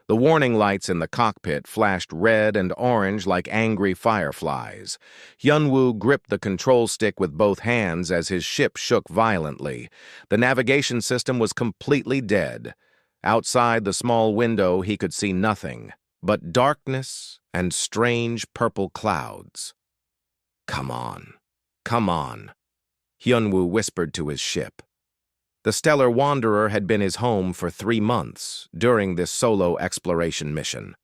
The warning lights in the cockpit flashed red and orange like angry fireflies. Hyunwoo gripped the control stick with both hands as his ship shook violently. The navigation system was completely dead. Outside the small window, he could see nothing but darkness and strange purple clouds. "Come on, come on," Hyunwoo whispered to his ship. The Stellar Wanderer had been his home for 3 months during this solo exploration mission.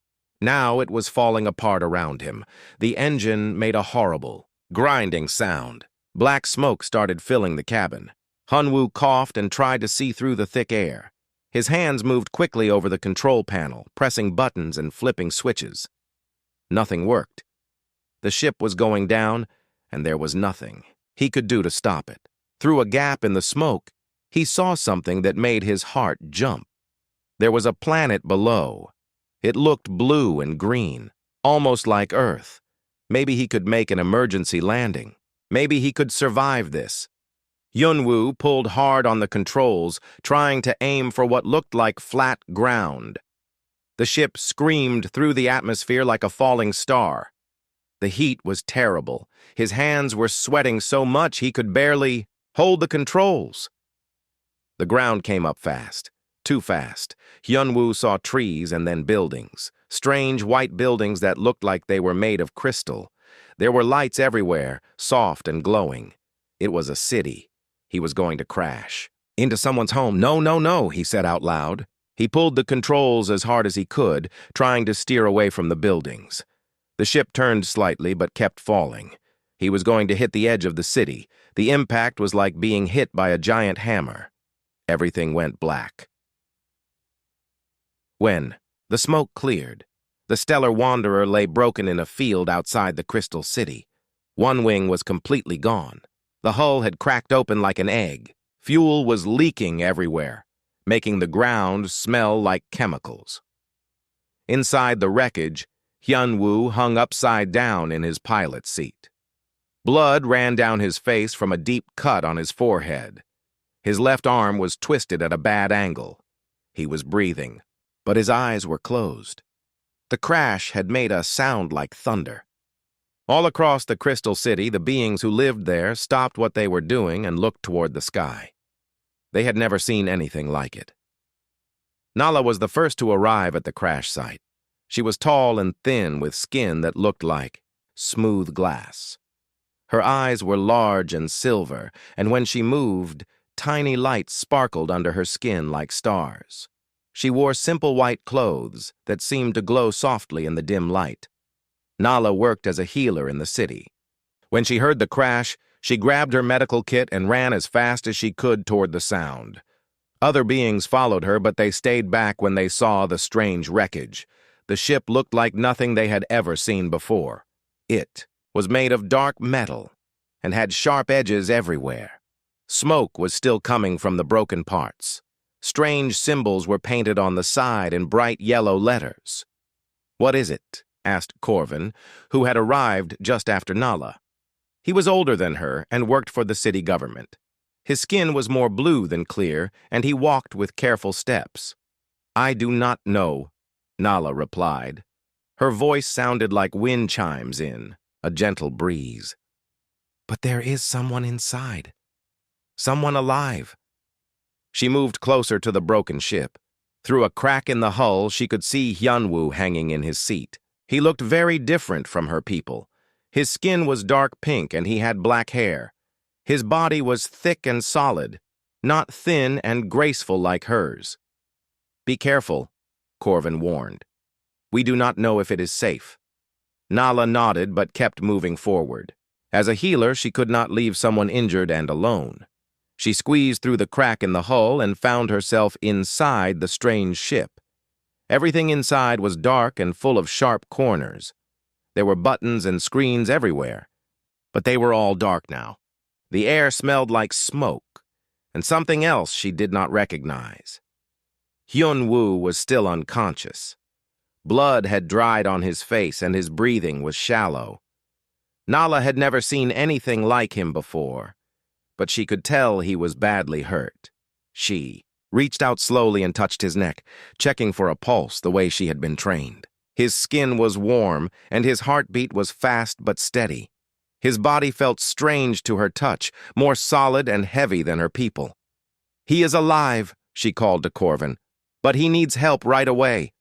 Now it was falling apart around him. The engine made a horrible, grinding sound. Black smoke started filling the cabin. Hyunwoo coughed and tried to see through the thick air. His hands moved quickly over the control panel, pressing buttons and flipping switches. Nothing worked. The ship was going down, and there was nothing he could do to stop it. Through a gap in the smoke, he saw something that made his heart jump. There was a planet below. It looked blue and green, almost like Earth. Maybe he could make an emergency landing. Maybe he could survive this. Hyunwoo pulled hard on the controls, trying to aim for what looked like flat ground. The ship screamed through the atmosphere like a falling star. The heat was terrible. His hands were sweating so much he could barely hold the controls. The ground came up fast, too fast. Hyunwoo saw trees and then buildings, strange white buildings that looked like they were made of crystal. There were lights everywhere, soft and glowing. It was a city. He was going to crash. Into someone's home. "No, no, no," he said out loud. He pulled the controls as hard as he could, trying to steer away from the buildings. The ship turned slightly but kept falling. He was going to hit the edge of the city. The impact was like being hit by a giant hammer. Everything went black. When the smoke cleared, the Stellar Wanderer lay broken in a field outside the Crystal City. One wing was completely gone. The hull had cracked open like an egg. Fuel was leaking everywhere, making the ground smell like chemicals. Inside the wreckage, Hyunwoo hung upside down in his pilot's seat. Blood ran down his face from a deep cut on his forehead. His left arm was twisted at a bad angle. He was breathing, but his eyes were closed. The crash had made a sound like thunder. All across the Crystal City, the beings who lived there stopped what they were doing and looked toward the sky. They had never seen anything like it. Nala was the first to arrive at the crash site. She was tall and thin with skin that looked like smooth glass. Her eyes were large and silver, and when she moved, tiny lights sparkled under her skin like stars. She wore simple white clothes that seemed to glow softly in the dim light. Nala worked as a healer in the city. When she heard the crash, she grabbed her medical kit and ran as fast as she could toward the sound. Other beings followed her, but they stayed back when they saw the strange wreckage. The ship looked like nothing they had ever seen before. It was made of dark metal and had sharp edges everywhere. Smoke was still coming from the broken parts. Strange symbols were painted on the side in bright yellow letters. "What is it?" asked Corvin, who had arrived just after Nala. He was older than her and worked for the city government. His skin was more blue than clear, and he walked with careful steps. "I do not know," Nala replied. Her voice sounded like wind chimes in a gentle breeze. "But there is someone inside. Someone alive." She moved closer to the broken ship. Through a crack in the hull, she could see Hyunwoo hanging in his seat. He looked very different from her people. His skin was dark pink and he had black hair. His body was thick and solid, not thin and graceful like hers. "Be careful," Corvin warned. "We do not know if it is safe." Nala nodded but kept moving forward. As a healer, she could not leave someone injured and alone. She squeezed through the crack in the hull and found herself inside the strange ship. Everything inside was dark and full of sharp corners. There were buttons and screens everywhere, but they were all dark now. The air smelled like smoke, and something else she did not recognize. Hyunwoo was still unconscious. Blood had dried on his face and his breathing was shallow. Nala had never seen anything like him before, but she could tell he was badly hurt. She reached out slowly and touched his neck, checking for a pulse the way she had been trained. His skin was warm, and his heartbeat was fast but steady. His body felt strange to her touch, more solid and heavy than her people. "He is alive," she called to Corvin, "but he needs help right away."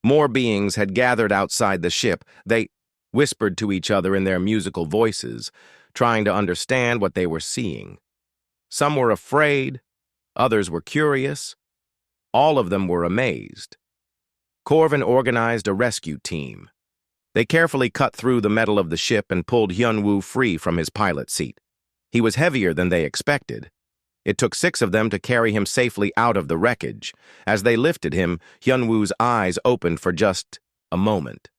More beings had gathered outside the ship. They whispered to each other in their musical voices, trying to understand what they were seeing. Some were afraid, others were curious. All of them were amazed. Corvin organized a rescue team. They carefully cut through the metal of the ship and pulled Hyunwoo free from his pilot seat. He was heavier than they expected. It took 6 of them to carry him safely out of the wreckage. As they lifted him, Hyunwoo's eyes opened for just a moment.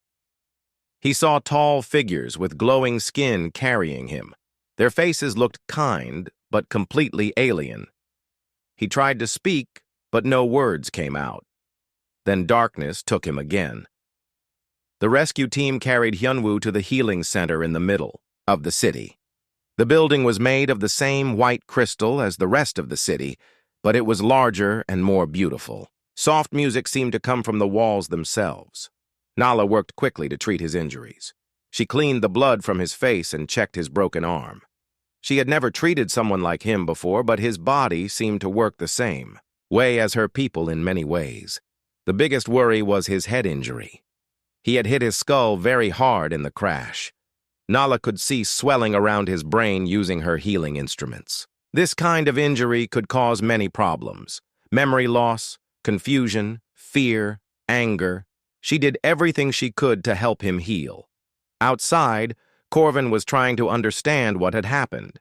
He saw tall figures with glowing skin carrying him. Their faces looked kind, but completely alien. He tried to speak, but no words came out. Then darkness took him again. The rescue team carried Hyunwoo to the healing center in the middle of the city. The building was made of the same white crystal as the rest of the city, but it was larger and more beautiful. Soft music seemed to come from the walls themselves. Nala worked quickly to treat his injuries. She cleaned the blood from his face and checked his broken arm. She had never treated someone like him before, but his body seemed to work the same way as her people in many ways. The biggest worry was his head injury. He had hit his skull very hard in the crash. Nala could see swelling around his brain using her healing instruments. This kind of injury could cause many problems: memory loss, confusion, fear, anger. She did everything she could to help him heal. Outside, Corvin was trying to understand what had happened.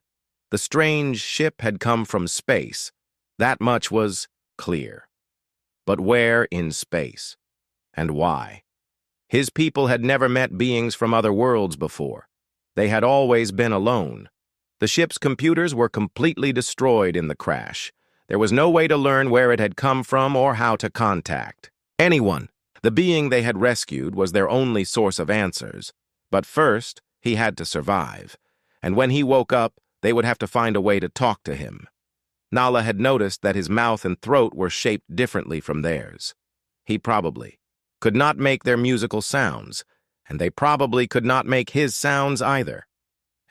The strange ship had come from space. That much was clear. But where in space? And why? His people had never met beings from other worlds before. They had always been alone. The ship's computers were completely destroyed in the crash. There was no way to learn where it had come from or how to contact anyone. The being they had rescued was their only source of answers. But first, he had to survive. And when he woke up, they would have to find a way to talk to him. Nala had noticed that his mouth and throat were shaped differently from theirs. He probably could not make their musical sounds, and they probably could not make his sounds either.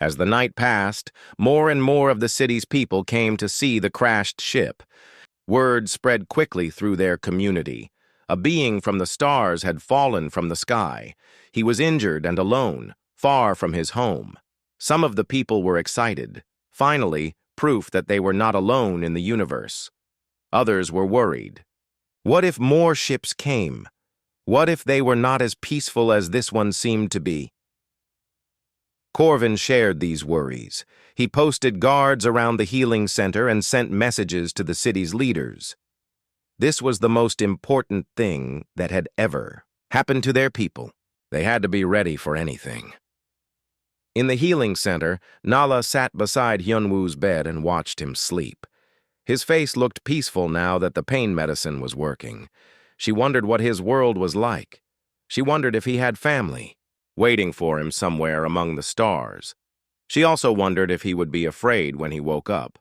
As the night passed, more and more of the city's people came to see the crashed ship. Word spread quickly through their community. A being from the stars had fallen from the sky. He was injured and alone, far from his home. Some of the people were excited. Finally, proof that they were not alone in the universe. Others were worried. What if more ships came? What if they were not as peaceful as this one seemed to be? Corvin shared these worries. He posted guards around the healing center and sent messages to the city's leaders. This was the most important thing that had ever happened to their people. They had to be ready for anything. In the healing center, Nala sat beside Hyunwoo's bed and watched him sleep. His face looked peaceful now that the pain medicine was working. She wondered what his world was like. She wondered if he had family, waiting for him somewhere among the stars. She also wondered if he would be afraid when he woke up.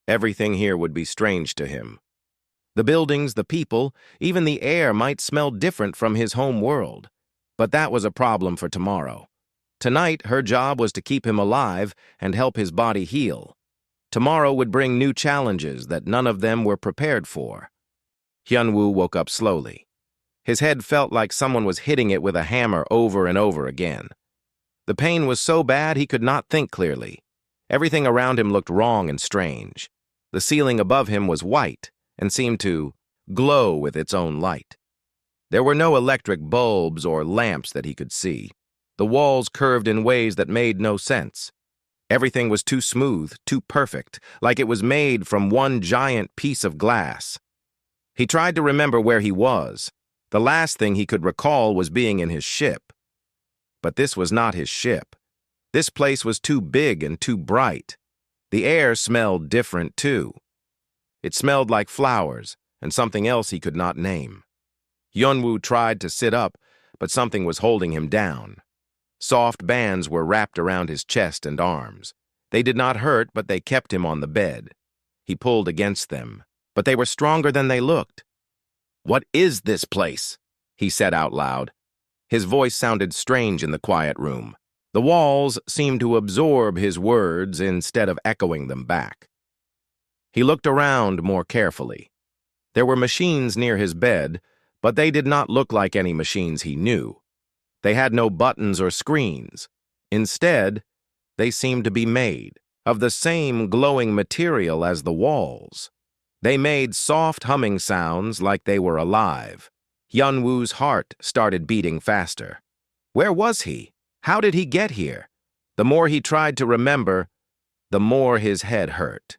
Everything here would be strange to him. The buildings, the people, even the air might smell different from his home world. But that was a problem for tomorrow. Tonight, her job was to keep him alive and help his body heal. Tomorrow would bring new challenges that none of them were prepared for. Hyunwoo woke up slowly. His head felt like someone was hitting it with a hammer over and over again. The pain was so bad he could not think clearly. Everything around him looked wrong and strange. The ceiling above him was white and seemed to glow with its own light. There were no electric bulbs or lamps that he could see. The walls curved in ways that made no sense. Everything was too smooth, too perfect, like it was made from one giant piece of glass. He tried to remember where he was. The last thing he could recall was being in his ship. But this was not his ship. This place was too big and too bright. The air smelled different, too. It smelled like flowers and something else he could not name. Hyunwoo tried to sit up, but something was holding him down. Soft bands were wrapped around his chest and arms. They did not hurt, but they kept him on the bed. He pulled against them. but they were stronger than they looked. "What is this place?" he said out loud. His voice sounded strange in the quiet room. The walls seemed to absorb his words instead of echoing them back. He looked around more carefully. There were machines near his bed, but they did not look like any machines he knew. They had no buttons or screens. Instead, they seemed to be made of the same glowing material as the walls. They made soft humming sounds like they were alive. Hyun-woo's heart started beating faster. Where was he? How did he get here? The more he tried to remember, the more his head hurt.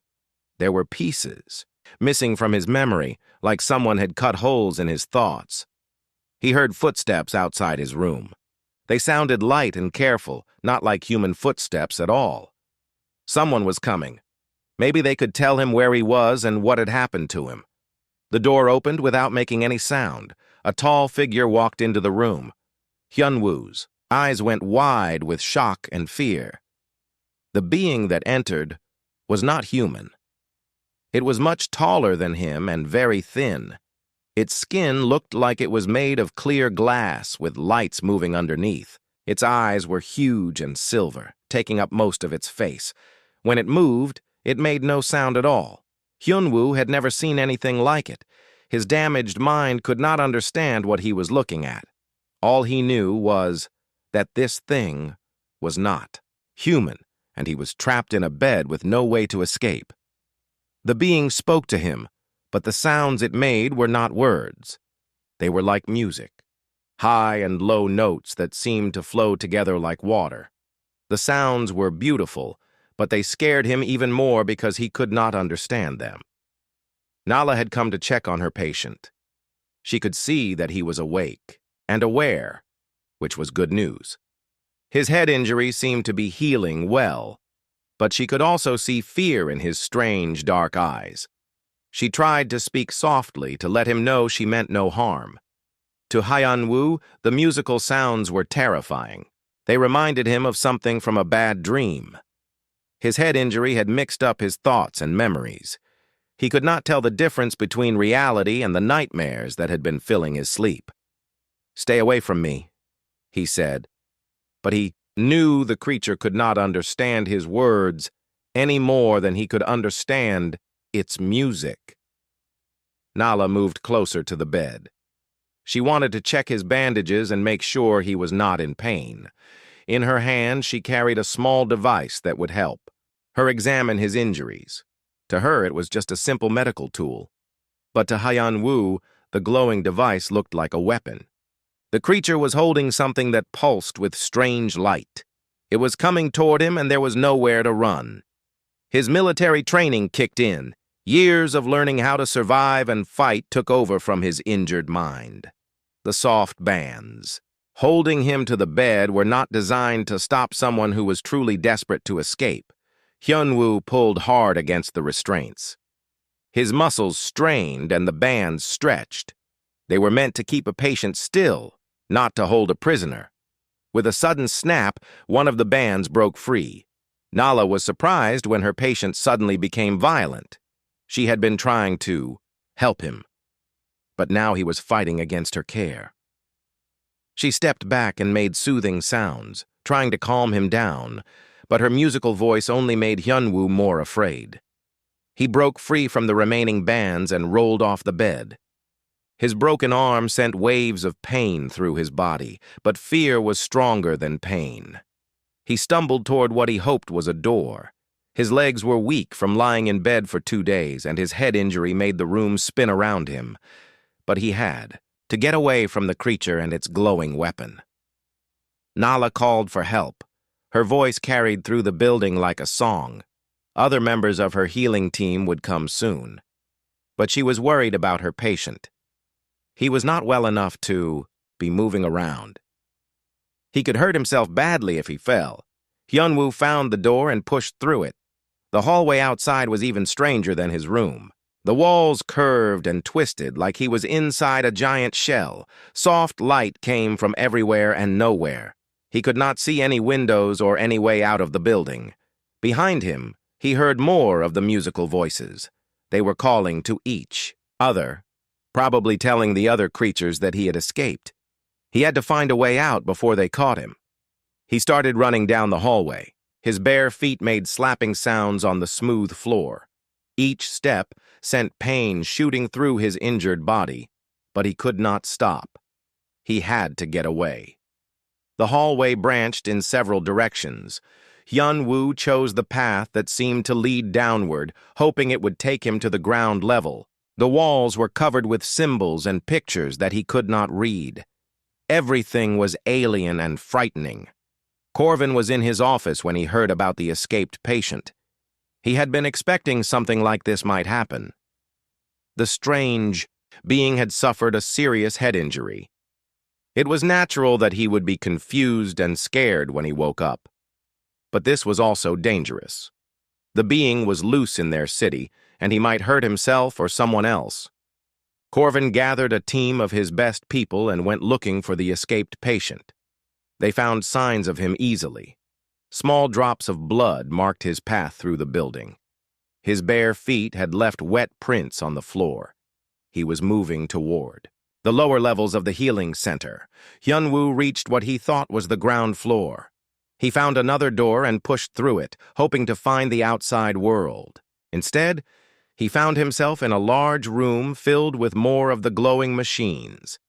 There were pieces missing from his memory, like someone had cut holes in his thoughts. He heard footsteps outside his room. They sounded light and careful, not like human footsteps at all. Someone was coming. Maybe they could tell him where he was and what had happened to him. The door opened without making any sound. A tall figure walked into the room. Hyun-woo's eyes went wide with shock and fear. The being that entered was not human. It was much taller than him and very thin. Its skin looked like it was made of clear glass with lights moving underneath. Its eyes were huge and silver, taking up most of its face. When it moved, it made no sound at all. Hyun-woo had never seen anything like it. His damaged mind could not understand what he was looking at. All he knew was that this thing was not human, and he was trapped in a bed with no way to escape. The being spoke to him, but the sounds it made were not words. They were like music, high and low notes that seemed to flow together like water. The sounds were beautiful, but they scared him even more because he could not understand them. Nala had come to check on her patient. She could see that he was awake and aware, which was good news. His head injury seemed to be healing well, but she could also see fear in his strange, dark eyes. She tried to speak softly to let him know she meant no harm. To Hyun-woo, the musical sounds were terrifying. They reminded him of something from a bad dream. His head injury had mixed up his thoughts and memories. He could not tell the difference between reality and the nightmares that had been filling his sleep. "Stay away from me," he said. But he knew the creature could not understand his words any more than he could understand its music. Nala moved closer to the bed. She wanted to check his bandages and make sure he was not in pain. In her hand, she carried a small device that would help her examine his injuries. To her, it was just a simple medical tool. But to Hyun-woo, the glowing device looked like a weapon. The creature was holding something that pulsed with strange light. It was coming toward him, and there was nowhere to run. His military training kicked in. Years of learning how to survive and fight took over from his injured mind. The soft bands holding him to the bed were not designed to stop someone who was truly desperate to escape. Hyun-woo pulled hard against the restraints. His muscles strained and the bands stretched. They were meant to keep a patient still, not to hold a prisoner. With a sudden snap, one of the bands broke free. Nala was surprised when her patient suddenly became violent. She had been trying to help him, but now he was fighting against her care. She stepped back and made soothing sounds, trying to calm him down, but her musical voice only made Hyun-woo more afraid. He broke free from the remaining bands and rolled off the bed. His broken arm sent waves of pain through his body, but fear was stronger than pain. He stumbled toward what he hoped was a door. His legs were weak from lying in bed for 2 days, and his head injury made the room spin around him. But he had to get away from the creature and its glowing weapon. Nala called for help. Her voice carried through the building like a song. Other members of her healing team would come soon. But she was worried about her patient. He was not well enough to be moving around. He could hurt himself badly if he fell. Hyun-woo found the door and pushed through it. The hallway outside was even stranger than his room. The walls curved and twisted like he was inside a giant shell. Soft light came from everywhere and nowhere. He could not see any windows or any way out of the building. Behind him, he heard more of the musical voices. They were calling to each other, probably telling the other creatures that he had escaped. He had to find a way out before they caught him. He started running down the hallway. His bare feet made slapping sounds on the smooth floor. Each step sent pain shooting through his injured body, but he could not stop. He had to get away. The hallway branched in several directions. Hyun-woo chose the path that seemed to lead downward, hoping it would take him to the ground level. The walls were covered with symbols and pictures that he could not read. Everything was alien and frightening. Corvin was in his office when he heard about the escaped patient. He had been expecting something like this might happen. The strange being had suffered a serious head injury. It was natural that he would be confused and scared when he woke up. But this was also dangerous. The being was loose in their city, and he might hurt himself or someone else. Corvin gathered a team of his best people and went looking for the escaped patient. They found signs of him easily. Small drops of blood marked his path through the building. His bare feet had left wet prints on the floor. He was moving toward the lower levels of the healing center. Hyun-woo reached what he thought was the ground floor. He found another door and pushed through it, hoping to find the outside world. Instead, he found himself in a large room filled with more of the glowing machines.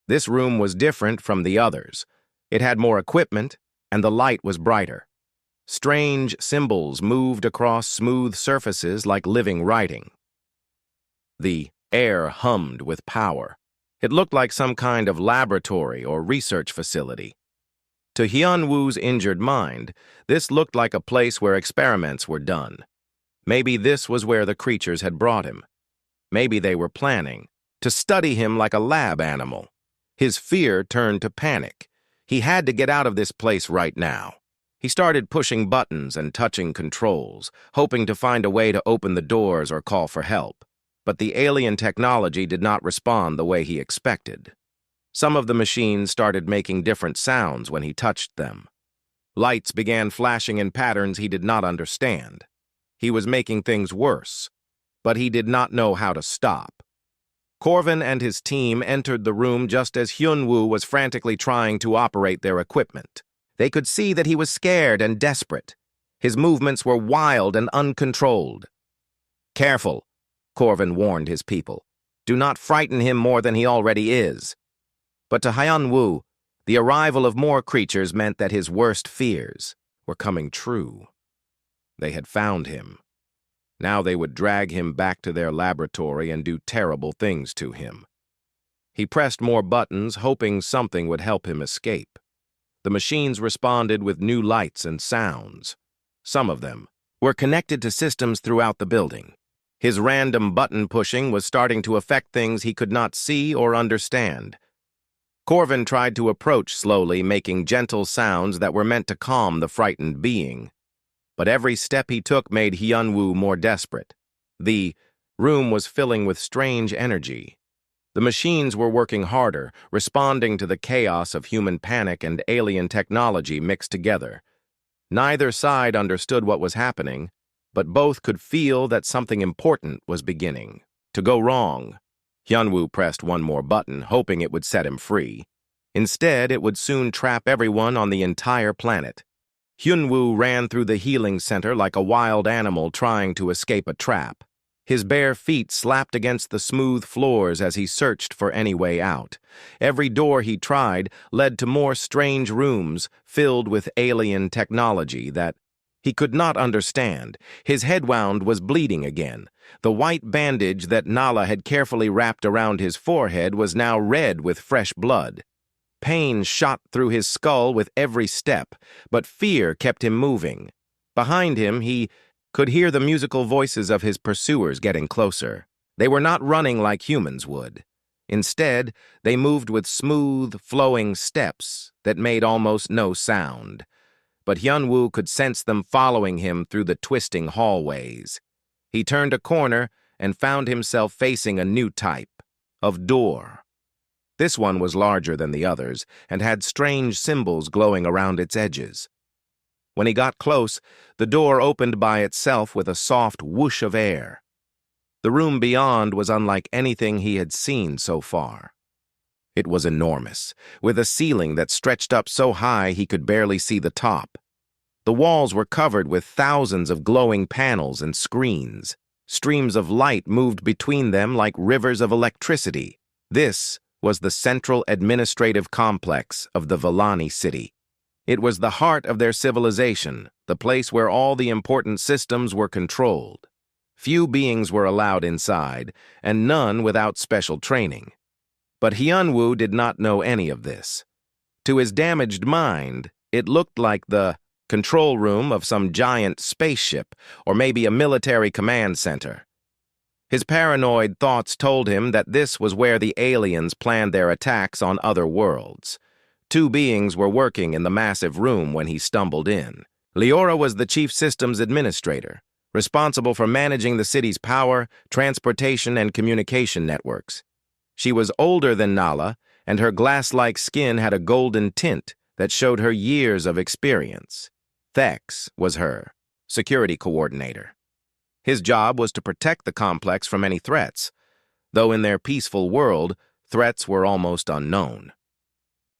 This room was different from the others. It had more equipment, and the light was brighter. Strange symbols moved across smooth surfaces like living writing. The air hummed with power. It looked like some kind of laboratory or research facility. To Hyun-woo's injured mind, this looked like a place where experiments were done. Maybe this was where the creatures had brought him. Maybe they were planning to study him like a lab animal. His fear turned to panic. He had to get out of this place right now. He started pushing buttons and touching controls, hoping to find a way to open the doors or call for help. But the alien technology did not respond the way he expected. Some of the machines started making different sounds when he touched them. Lights began flashing in patterns he did not understand. He was making things worse, but he did not know how to stop. Corvin and his team entered the room just as Hyun-woo was frantically trying to operate their equipment. They could see that he was scared and desperate. His movements were wild and uncontrolled. "Careful," Corvin warned his people. "Do not frighten him more than he already is." But to Hyun-woo, the arrival of more creatures meant that his worst fears were coming true. They had found him. Now they would drag him back to their laboratory and do terrible things to him. He pressed more buttons, hoping something would help him escape. The machines responded with new lights and sounds. Some of them were connected to systems throughout the building. His random button pushing was starting to affect things he could not see or understand. Corvin tried to approach slowly, making gentle sounds that were meant to calm the frightened being. But every step he took made Hyun-woo more desperate. The room was filling with strange energy. The machines were working harder, responding to the chaos of human panic and alien technology mixed together. Neither side understood what was happening, but both could feel that something important was beginning to go wrong. Hyun-woo pressed one more button, hoping it would set him free. Instead, it would soon trap everyone on the entire planet. Hyun-woo ran through the healing center like a wild animal trying to escape a trap. His bare feet slapped against the smooth floors as he searched for any way out. Every door he tried led to more strange rooms filled with alien technology that he could not understand. His head wound was bleeding again. The white bandage that Nala had carefully wrapped around his forehead was now red with fresh blood. Pain shot through his skull with every step, but fear kept him moving. Behind him, he could hear the musical voices of his pursuers getting closer. They were not running like humans would. Instead, they moved with smooth, flowing steps that made almost no sound. But Hyun-woo could sense them following him through the twisting hallways. He turned a corner and found himself facing a new type of door. This one was larger than the others and had strange symbols glowing around its edges. When he got close, the door opened by itself with a soft whoosh of air. The room beyond was unlike anything he had seen so far. It was enormous, with a ceiling that stretched up so high he could barely see the top. The walls were covered with thousands of glowing panels and screens. Streams of light moved between them like rivers of electricity. This was the central administrative complex of the Villani city. It was the heart of their civilization, the place where all the important systems were controlled. Few beings were allowed inside, and none without special training. But Hyunwoo did not know any of this. To his damaged mind, it looked like the control room of some giant spaceship, or maybe a military command center. His paranoid thoughts told him that this was where the aliens planned their attacks on other worlds. Two beings were working in the massive room when he stumbled in. Leora was the chief systems administrator, responsible for managing the city's power, transportation, and communication networks. She was older than Nala, and her glass-like skin had a golden tint that showed her years of experience. Thex was her security coordinator. His job was to protect the complex from any threats, though in their peaceful world, threats were almost unknown.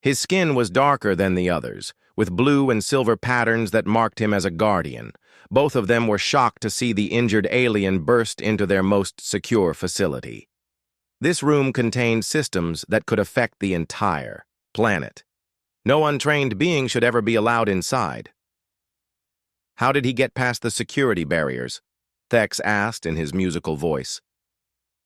His skin was darker than the others, with blue and silver patterns that marked him as a guardian. Both of them were shocked to see the injured alien burst into their most secure facility. This room contained systems that could affect the entire planet. No untrained being should ever be allowed inside. How did he get past the security barriers? Thex asked in his musical voice.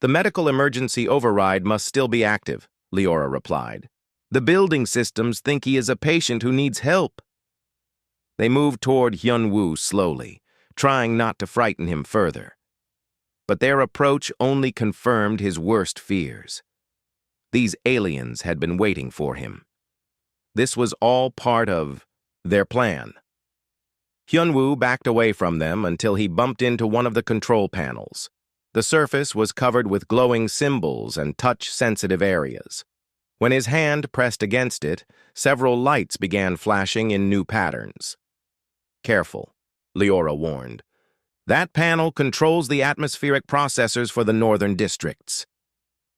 The medical emergency override must still be active, Leora replied. The building systems think he is a patient who needs help. They moved toward Hyunwoo slowly, trying not to frighten him further. But their approach only confirmed his worst fears. These aliens had been waiting for him. This was all part of their plan. Hyunwoo backed away from them until he bumped into one of the control panels. The surface was covered with glowing symbols and touch-sensitive areas. When his hand pressed against it, several lights began flashing in new patterns. Careful, Leora warned. That panel controls the atmospheric processors for the northern districts.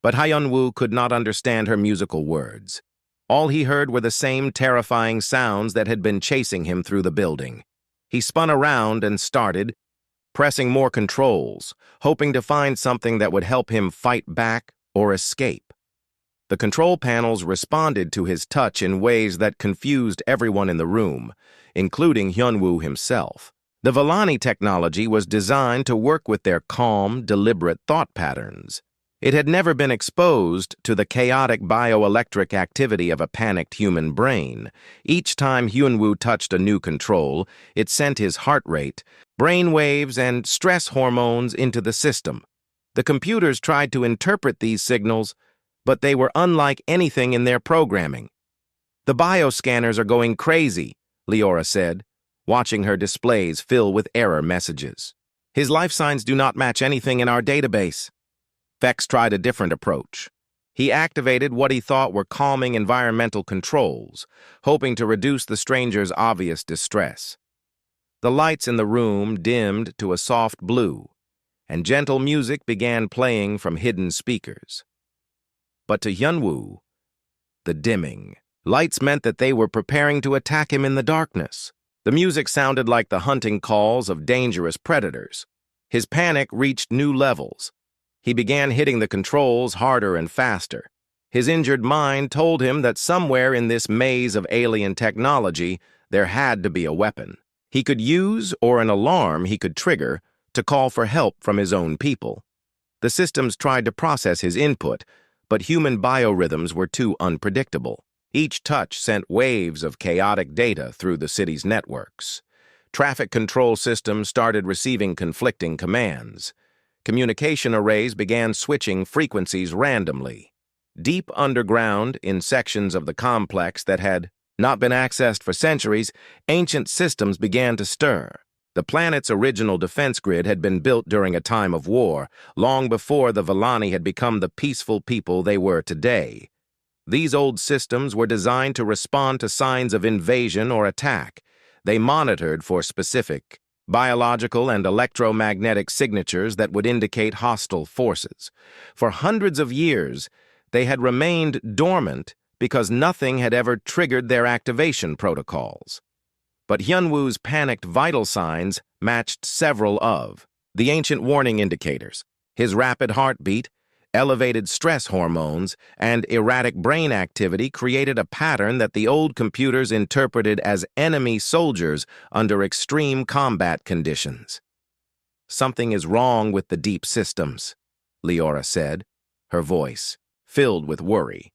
But Hyunwoo could not understand her musical words. All he heard were the same terrifying sounds that had been chasing him through the building. He spun around and started, pressing more controls, hoping to find something that would help him fight back or escape. The control panels responded to his touch in ways that confused everyone in the room, including Hyunwoo himself. The Villani technology was designed to work with their calm, deliberate thought patterns. It had never been exposed to the chaotic bioelectric activity of a panicked human brain. Each time Hyunwoo touched a new control, it sent his heart rate, brain waves, and stress hormones into the system. The computers tried to interpret these signals, but they were unlike anything in their programming. The bioscanners are going crazy, Leora said, watching her displays fill with error messages. His life signs do not match anything in our database. Thex tried a different approach. He activated what he thought were calming environmental controls, hoping to reduce the stranger's obvious distress. The lights in the room dimmed to a soft blue, and gentle music began playing from hidden speakers. But to Hyunwoo, the dimming lights meant that they were preparing to attack him in the darkness. The music sounded like the hunting calls of dangerous predators. His panic reached new levels. He began hitting the controls harder and faster. His injured mind told him that somewhere in this maze of alien technology, there had to be a weapon he could use or an alarm he could trigger to call for help from his own people. The systems tried to process his input, but human biorhythms were too unpredictable. Each touch sent waves of chaotic data through the city's networks. Traffic control systems started receiving conflicting commands. Communication arrays began switching frequencies randomly. Deep underground, in sections of the complex that had not been accessed for centuries, ancient systems began to stir. The planet's original defense grid had been built during a time of war, long before the Villani had become the peaceful people they were today. These old systems were designed to respond to signs of invasion or attack. They monitored for specific biological and electromagnetic signatures that would indicate hostile forces. For hundreds of years, they had remained dormant because nothing had ever triggered their activation protocols. But Hyunwoo's panicked vital signs matched several of the ancient warning indicators. His rapid heartbeat, elevated stress hormones, and erratic brain activity created a pattern that the old computers interpreted as enemy soldiers under extreme combat conditions. "Something is wrong with the deep systems," Leora said, her voice filled with worry.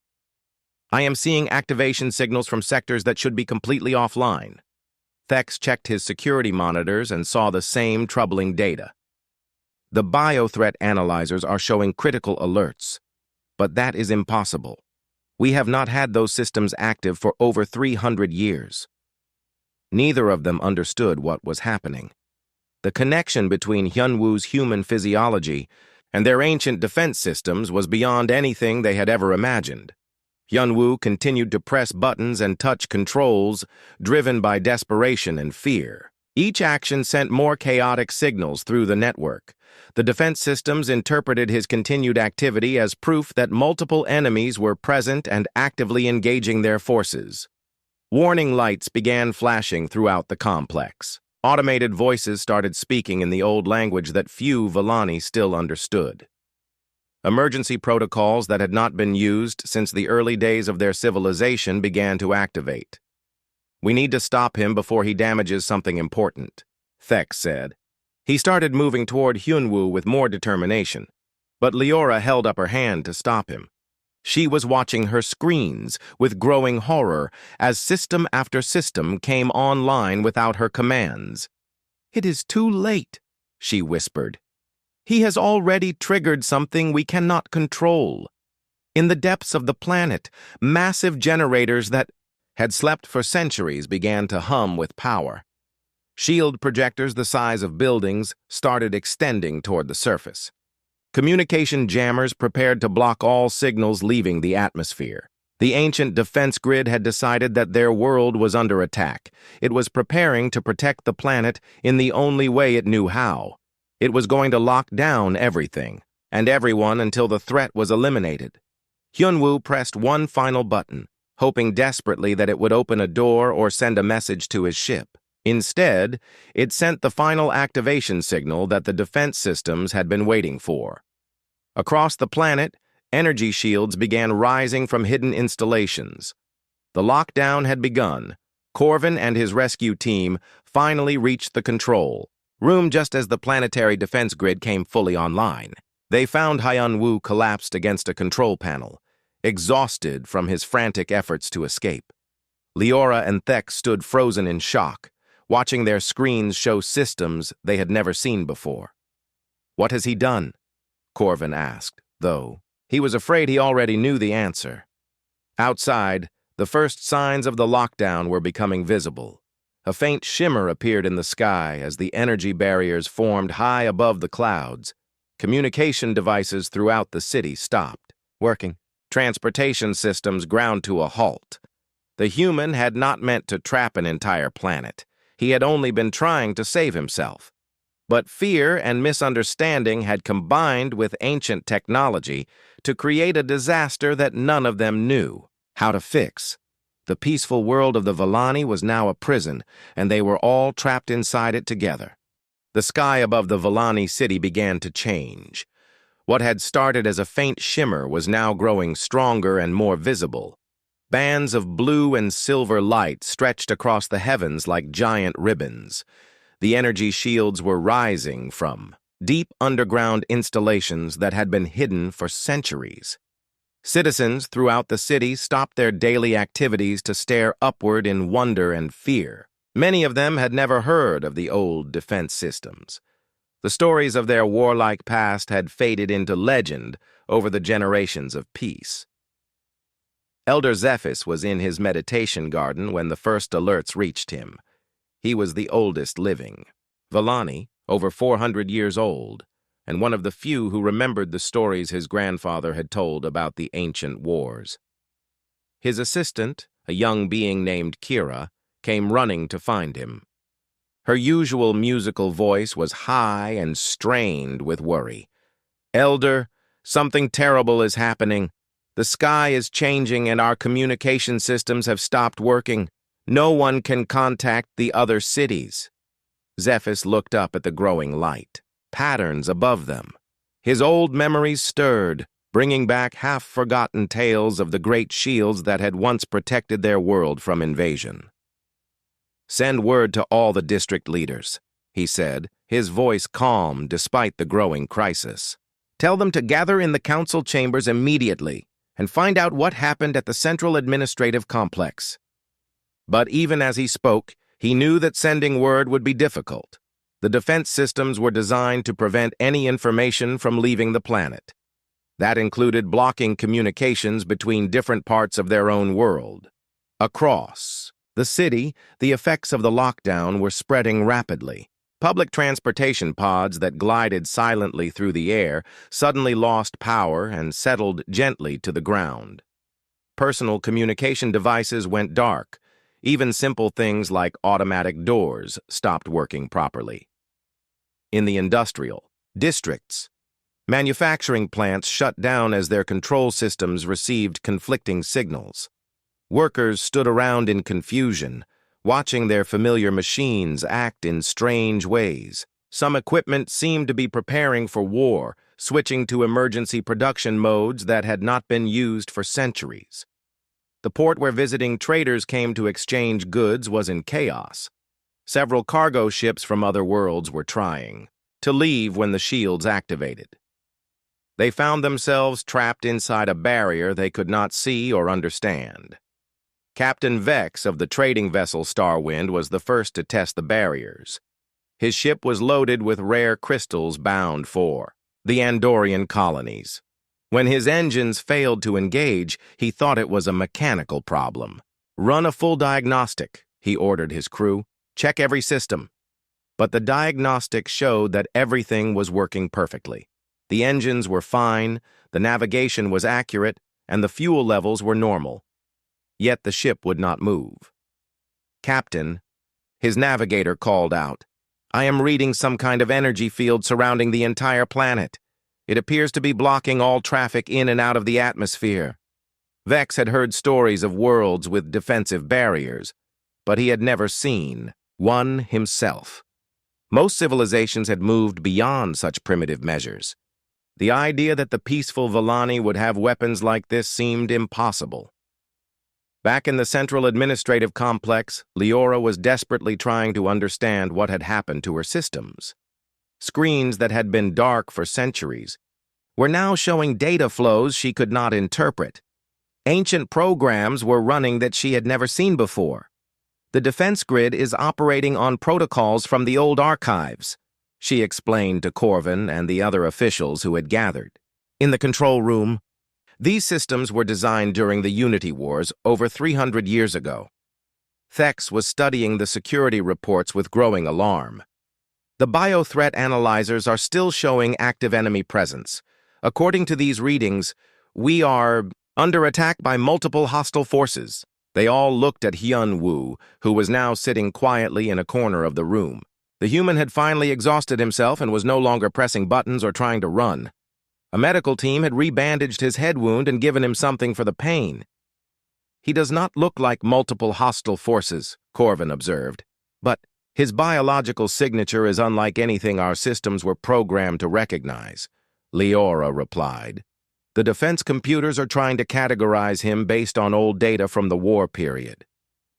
"I am seeing activation signals from sectors that should be completely offline." Thex checked his security monitors and saw the same troubling data. "The biothreat analyzers are showing critical alerts, but that is impossible. We have not had those systems active for over 300 years. Neither of them understood what was happening. The connection between Hyunwoo's human physiology and their ancient defense systems was beyond anything they had ever imagined. Hyunwoo continued to press buttons and touch controls, driven by desperation and fear. Each action sent more chaotic signals through the network. The defense systems interpreted his continued activity as proof that multiple enemies were present and actively engaging their forces. Warning lights began flashing throughout the complex. Automated voices started speaking in the old language that few Villani still understood. Emergency protocols that had not been used since the early days of their civilization began to activate. "We need to stop him before he damages something important," Thex said. He started moving toward Hyunwoo with more determination, but Leora held up her hand to stop him. She was watching her screens with growing horror as system after system came online without her commands. "It is too late," she whispered. "He has already triggered something we cannot control. In the depths of the planet, massive generators that had slept for centuries began to hum with power. Shield projectors the size of buildings started extending toward the surface. Communication jammers prepared to block all signals leaving the atmosphere. The ancient defense grid had decided that their world was under attack. It was preparing to protect the planet in the only way it knew how. It was going to lock down everything, and everyone until the threat was eliminated. Hyunwoo pressed one final button, hoping desperately that it would open a door or send a message to his ship. Instead, it sent the final activation signal that the defense systems had been waiting for. Across the planet, energy shields began rising from hidden installations. The lockdown had begun. Corvin and his rescue team finally reached the control room just as the planetary defense grid came fully online. They found Hyunwoo collapsed against a control panel, exhausted from his frantic efforts to escape. Leora and Thex stood frozen in shock, watching their screens show systems they had never seen before. "What has he done?" Corvin asked, though he was afraid he already knew the answer. Outside, the first signs of the lockdown were becoming visible. A faint shimmer appeared in the sky as the energy barriers formed high above the clouds. Communication devices throughout the city stopped working. Transportation systems ground to a halt. The human had not meant to trap an entire planet. He had only been trying to save himself. But fear and misunderstanding had combined with ancient technology to create a disaster that none of them knew how to fix. The peaceful world of the Villani was now a prison, and they were all trapped inside it together. The sky above the Villani city began to change. What had started as a faint shimmer was now growing stronger and more visible. Bands of blue and silver light stretched across the heavens like giant ribbons. The energy shields were rising from deep underground installations that had been hidden for centuries. Citizens throughout the city stopped their daily activities to stare upward in wonder and fear. Many of them had never heard of the old defense systems. The stories of their warlike past had faded into legend over the generations of peace. Elder Zephys was in his meditation garden when the first alerts reached him. He was the oldest living. Villani, over 400 years old, and one of the few who remembered the stories his grandfather had told about the ancient wars. His assistant, a young being named Kira, came running to find him. Her usual musical voice was high and strained with worry. "Elder, something terrible is happening. The sky is changing and our communication systems have stopped working. No one can contact the other cities." Zephys looked up at the growing light, patterns above them. His old memories stirred, bringing back half-forgotten tales of the great shields that had once protected their world from invasion. "Send word to all the district leaders," he said, his voice calm despite the growing crisis. "Tell them to gather in the council chambers immediately and find out what happened at the Central Administrative Complex." But even as he spoke, he knew that sending word would be difficult. The defense systems were designed to prevent any information from leaving the planet. That included blocking communications between different parts of their own world. Across the city, the effects of the lockdown were spreading rapidly. Public transportation pods that glided silently through the air suddenly lost power and settled gently to the ground. Personal communication devices went dark. Even simple things like automatic doors stopped working properly. In the industrial districts, manufacturing plants shut down as their control systems received conflicting signals. Workers stood around in confusion, watching their familiar machines act in strange ways. Some equipment seemed to be preparing for war, switching to emergency production modes that had not been used for centuries. The port where visiting traders came to exchange goods was in chaos. Several cargo ships from other worlds were trying to leave when the shields activated. They found themselves trapped inside a barrier they could not see or understand. Captain Vex of the trading vessel Starwind was the first to test the barriers. His ship was loaded with rare crystals bound for the Andorian colonies. When his engines failed to engage, he thought it was a mechanical problem. "Run a full diagnostic," he ordered his crew. "Check every system." But the diagnostic showed that everything was working perfectly. The engines were fine, the navigation was accurate, and the fuel levels were normal. Yet the ship would not move. "Captain," his navigator called out, "I am reading some kind of energy field surrounding the entire planet. It appears to be blocking all traffic in and out of the atmosphere." Vex had heard stories of worlds with defensive barriers, but he had never seen one himself. Most civilizations had moved beyond such primitive measures. The idea that the peaceful Villani would have weapons like this seemed impossible. Back in the Central Administrative Complex, Leora was desperately trying to understand what had happened to her systems. Screens that had been dark for centuries were now showing data flows she could not interpret. Ancient programs were running that she had never seen before. "The defense grid is operating on protocols from the old archives," she explained to Corvin and the other officials who had gathered. In the control room, these systems were designed during the Unity Wars over 300 years ago. Thex was studying the security reports with growing alarm. "The biothreat analyzers are still showing active enemy presence. According to these readings, we are under attack by multiple hostile forces." They all looked at Hyun Woo, who was now sitting quietly in a corner of the room. The human had finally exhausted himself and was no longer pressing buttons or trying to run. A medical team had rebandaged his head wound and given him something for the pain. "He does not look like multiple hostile forces," Corvin observed, "but his biological signature is unlike anything our systems were programmed to recognize," Leora replied. "The defense computers are trying to categorize him based on old data from the war period.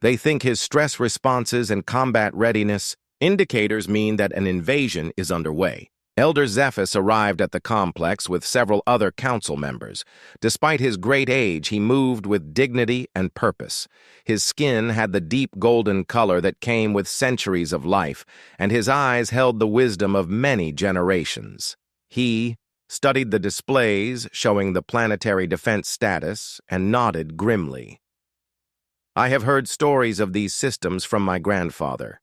They think his stress responses and combat readiness indicators mean that an invasion is underway." Elder Zephys arrived at the complex with several other council members. Despite his great age, he moved with dignity and purpose. His skin had the deep golden color that came with centuries of life, and his eyes held the wisdom of many generations. He studied the displays showing the planetary defense status and nodded grimly. "I have heard stories of these systems from my grandfather.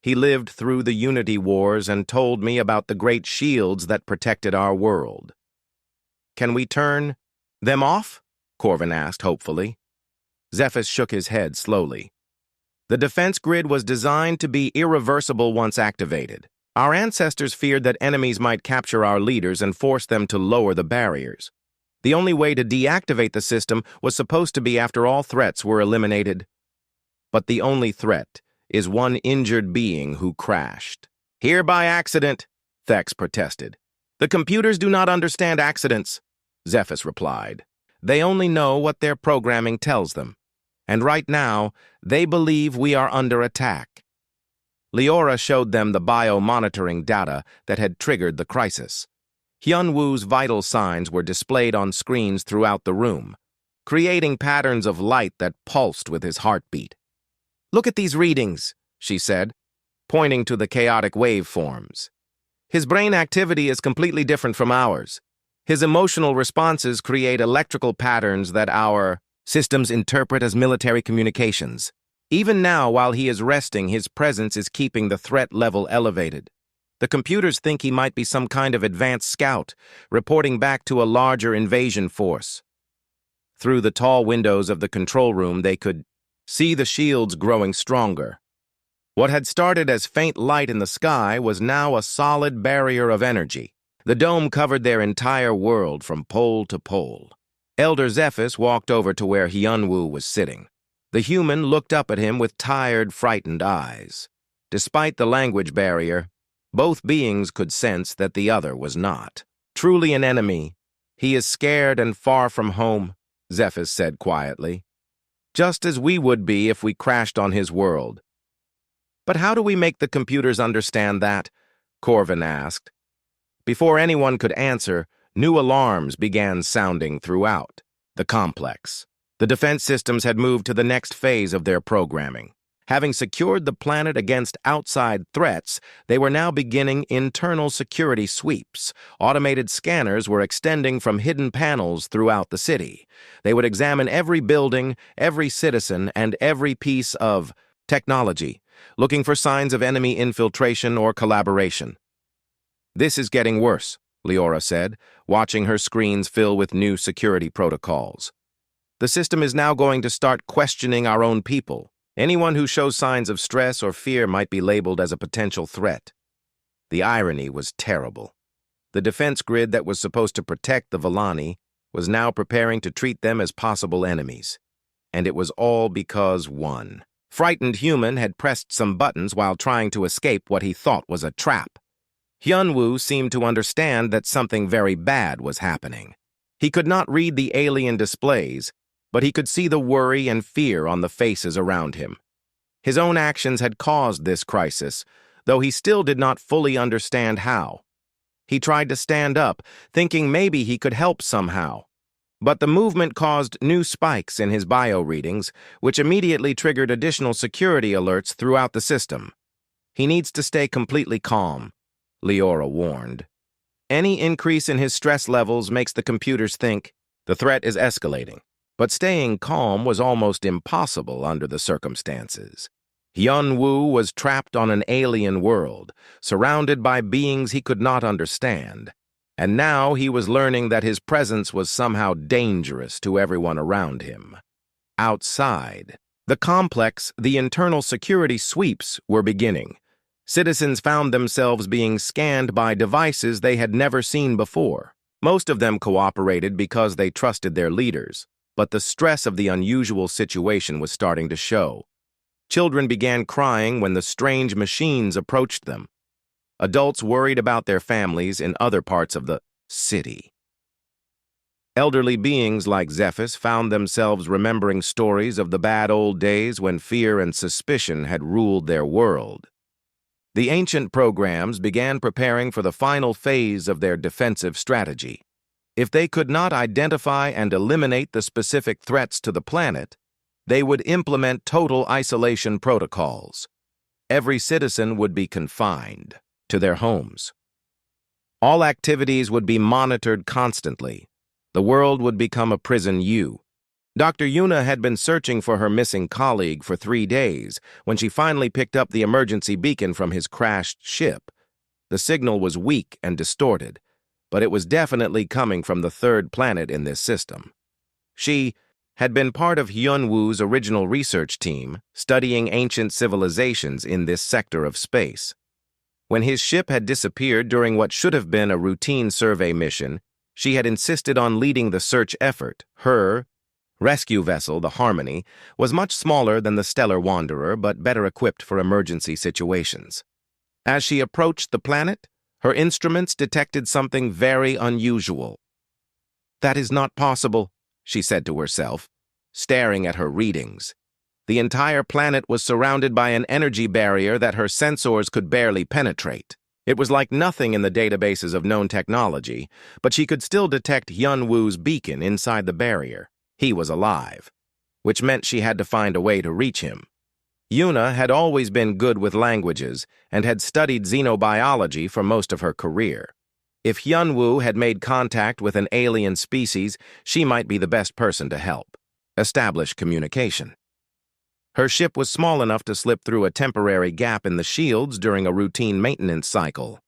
He lived through the Unity Wars and told me about the great shields that protected our world." "Can we turn them off?" Corvin asked hopefully. Zephys shook his head slowly. The defense grid was designed to be irreversible once activated. Our ancestors feared that enemies might capture our leaders and force them to lower the barriers. The only way to deactivate the system was supposed to be after all threats were eliminated. But the only threat is one injured being who crashed. "Here by accident," Thex protested. "The computers do not understand accidents," Zephys replied. "They only know what their programming tells them. And right now, they believe we are under attack." Leora showed them the bio-monitoring data that had triggered the crisis. Hyunwoo's vital signs were displayed on screens throughout the room, creating patterns of light that pulsed with his heartbeat. "Look at these readings," she said, pointing to the chaotic waveforms. "His brain activity is completely different from ours. His emotional responses create electrical patterns that our systems interpret as military communications. Even now, while he is resting, his presence is keeping the threat level elevated. The computers think he might be some kind of advanced scout, reporting back to a larger invasion force." Through the tall windows of the control room, they could see the shields growing stronger. What had started as faint light in the sky was now a solid barrier of energy. The dome covered their entire world from pole to pole. Elder Zephys walked over to where Hyunwoo was sitting. The human looked up at him with tired, frightened eyes. Despite the language barrier, both beings could sense that the other was not truly an enemy. "He is scared and far from home," Zephys said quietly. "Just as we would be if we crashed on his world." "But how do we make the computers understand that?" Corvin asked. Before anyone could answer, new alarms began sounding throughout the complex. The defense systems had moved to the next phase of their programming. Having secured the planet against outside threats, they were now beginning internal security sweeps. Automated scanners were extending from hidden panels throughout the city. They would examine every building, every citizen, and every piece of technology, looking for signs of enemy infiltration or collaboration. "This is getting worse," Leora said, watching her screens fill with new security protocols. "The system is now going to start questioning our own people. Anyone who shows signs of stress or fear might be labeled as a potential threat." The irony was terrible. The defense grid that was supposed to protect the Villani was now preparing to treat them as possible enemies. And it was all because one frightened human had pressed some buttons while trying to escape what he thought was a trap. Hyunwoo seemed to understand that something very bad was happening. He could not read the alien displays, but he could see the worry and fear on the faces around him. His own actions had caused this crisis, though he still did not fully understand how. He tried to stand up, thinking maybe he could help somehow. But the movement caused new spikes in his bio readings, which immediately triggered additional security alerts throughout the system. "He needs to stay completely calm," Leora warned. "Any increase in his stress levels makes the computers think the threat is escalating." But staying calm was almost impossible under the circumstances. Hyunwoo was trapped on an alien world, surrounded by beings he could not understand, and now he was learning that his presence was somehow dangerous to everyone around him. Outside the complex, the internal security sweeps were beginning. Citizens found themselves being scanned by devices they had never seen before. Most of them cooperated because they trusted their leaders. But the stress of the unusual situation was starting to show. Children began crying when the strange machines approached them. Adults worried about their families in other parts of the city. Elderly beings like Zephys found themselves remembering stories of the bad old days when fear and suspicion had ruled their world. The ancient programs began preparing for the final phase of their defensive strategy. If they could not identify and eliminate the specific threats to the planet, they would implement total isolation protocols. Every citizen would be confined to their homes. All activities would be monitored constantly. The world would become a prison U. Dr. Yuna had been searching for her missing colleague for 3 days when she finally picked up the emergency beacon from his crashed ship. The signal was weak and distorted, but it was definitely coming from the third planet in this system. She had been part of Hyun-woo's original research team studying ancient civilizations in this sector of space. When his ship had disappeared during what should have been a routine survey mission, she had insisted on leading the search effort. Her rescue vessel, the Harmony, was much smaller than the Stellar Wanderer but better equipped for emergency situations. As she approached the planet, her instruments detected something very unusual. "That is not possible," she said to herself, staring at her readings. The entire planet was surrounded by an energy barrier that her sensors could barely penetrate. It was like nothing in the databases of known technology, but she could still detect Hyun-woo's beacon inside the barrier. He was alive, which meant she had to find a way to reach him. Yuna had always been good with languages and had studied xenobiology for most of her career. If Hyun-woo had made contact with an alien species, she might be the best person to help establish communication. Her ship was small enough to slip through a temporary gap in the shields during a routine maintenance cycle.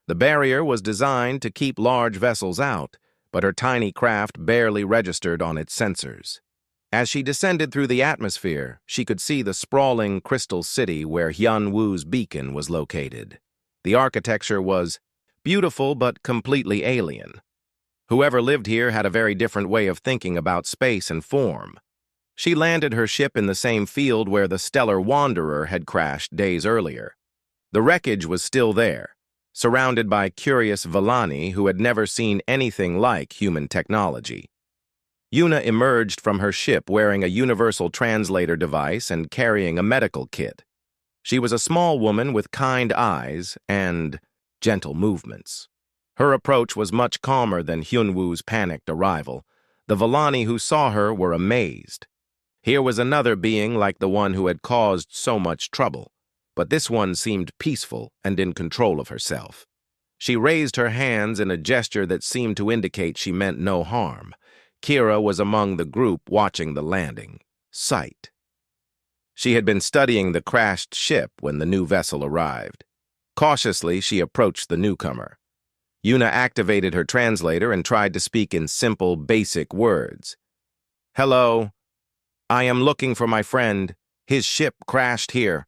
The barrier was designed to keep large vessels out, but her tiny craft barely registered on its sensors. As she descended through the atmosphere, she could see the sprawling crystal city where Hyun-woo's beacon was located. The architecture was beautiful but completely alien. Whoever lived here had a very different way of thinking about space and form. She landed her ship in the same field where the Stellar Wanderer had crashed days earlier. The wreckage was still there, surrounded by curious Villani who had never seen anything like human technology. Yuna emerged from her ship wearing a universal translator device and carrying a medical kit. She was a small woman with kind eyes and gentle movements. Her approach was much calmer than Hyun-woo's panicked arrival. The Villani who saw her were amazed. Here was another being like the one who had caused so much trouble, but this one seemed peaceful and in control of herself. She raised her hands in a gesture that seemed to indicate she meant no harm. Kira was among the group watching the landing. Sight. She had been studying the crashed ship when the new vessel arrived. Cautiously, she approached the newcomer. Yuna activated her translator and tried to speak in simple, basic words. "Hello. I am looking for my friend. His ship crashed here."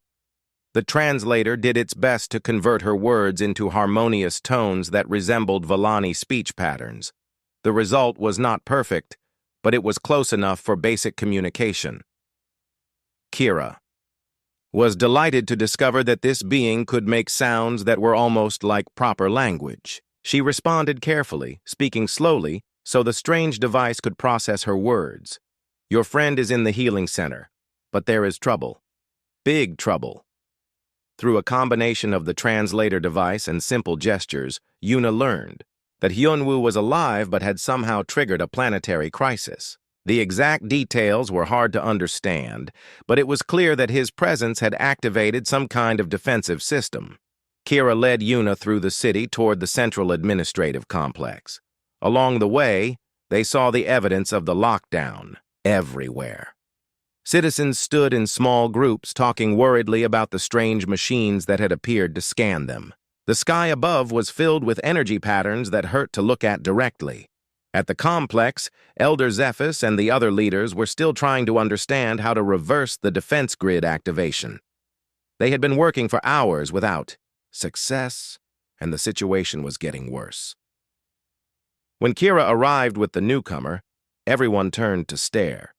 The translator did its best to convert her words into harmonious tones that resembled Villani speech patterns. The result was not perfect, but it was close enough for basic communication. Kira was delighted to discover that this being could make sounds that were almost like proper language. She responded carefully, speaking slowly, so the strange device could process her words. "Your friend is in the healing center, but there is trouble. Big trouble." Through a combination of the translator device and simple gestures, Yuna learned that Hyun-woo was alive but had somehow triggered a planetary crisis. The exact details were hard to understand, but it was clear that his presence had activated some kind of defensive system. Kira led Yuna through the city toward the central administrative complex. Along the way, they saw the evidence of the lockdown everywhere. Citizens stood in small groups talking worriedly about the strange machines that had appeared to scan them. The sky above was filled with energy patterns that hurt to look at directly. At the complex, Elder Zephys and the other leaders were still trying to understand how to reverse the defense grid activation. They had been working for hours without success, and the situation was getting worse. When Kira arrived with the newcomer, everyone turned to stare.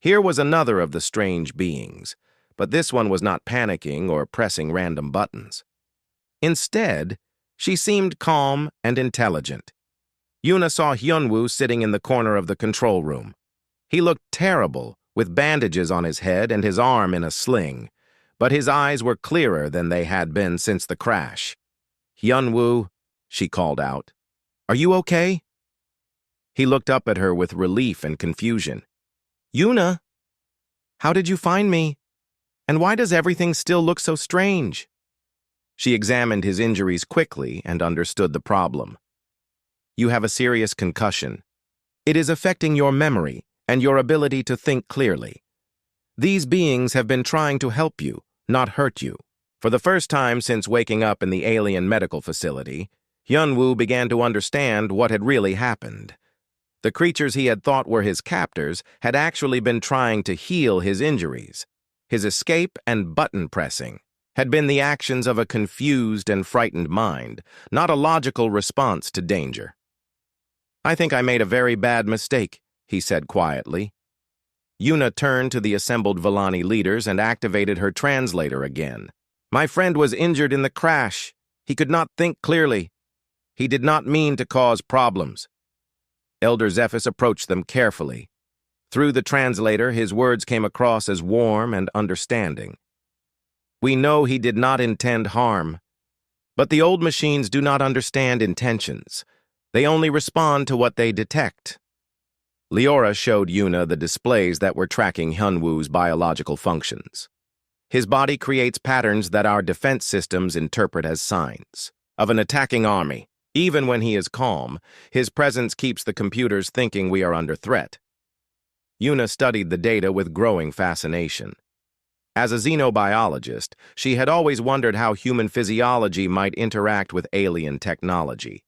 Here was another of the strange beings, but this one was not panicking or pressing random buttons. Instead, she seemed calm and intelligent. Yuna saw Hyun-woo sitting in the corner of the control room. He looked terrible, with bandages on his head and his arm in a sling, but his eyes were clearer than they had been since the crash. "Hyun-woo," she called out, "are you okay?" He looked up at her with relief and confusion. "Yuna, how did you find me? And why does everything still look so strange?" She examined his injuries quickly and understood the problem. "You have a serious concussion. It is affecting your memory and your ability to think clearly. These beings have been trying to help you, not hurt you." For the first time since waking up in the alien medical facility, Hyun-woo began to understand what had really happened. The creatures he had thought were his captors had actually been trying to heal his injuries. His escape and button pressing had been the actions of a confused and frightened mind, not a logical response to danger. "I think I made a very bad mistake," he said quietly. Yuna turned to the assembled Villani leaders and activated her translator again. "My friend was injured in the crash. He could not think clearly. He did not mean to cause problems." Elder Zephys approached them carefully. Through the translator, his words came across as warm and understanding. "We know he did not intend harm, but the old machines do not understand intentions. They only respond to what they detect." Leora showed Yuna the displays that were tracking Hyunwoo's biological functions. His body creates patterns that our defense systems interpret as signs of an attacking army. Even when he is calm, his presence keeps the computers thinking we are under threat. Yuna studied the data with growing fascination. As a xenobiologist, she had always wondered how human physiology might interact with alien technology.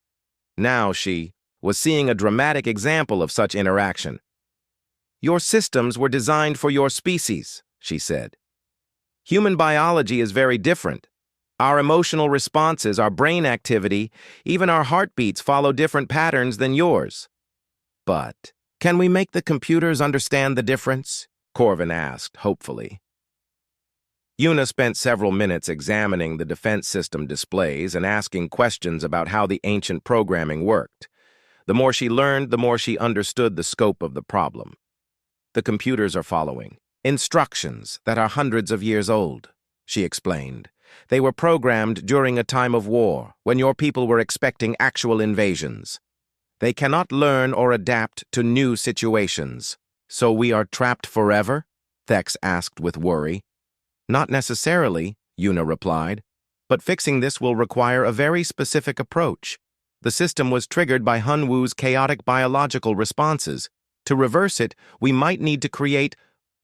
Now she was seeing a dramatic example of such interaction. "Your systems were designed for your species," she said. "Human biology is very different. Our emotional responses, our brain activity, even our heartbeats follow different patterns than yours." "But can we make the computers understand the difference?" Corvin asked, hopefully. Yuna spent several minutes examining the defense system displays and asking questions about how the ancient programming worked. The more she learned, the more she understood the scope of the problem. "The computers are following instructions that are hundreds of years old," she explained. "They were programmed during a time of war, when your people were expecting actual invasions. They cannot learn or adapt to new situations." "So we are trapped forever?" Thex asked with worry. "Not necessarily," Yuna replied, "but fixing this will require a very specific approach. The system was triggered by Hyunwoo's chaotic biological responses. To reverse it, we might need to create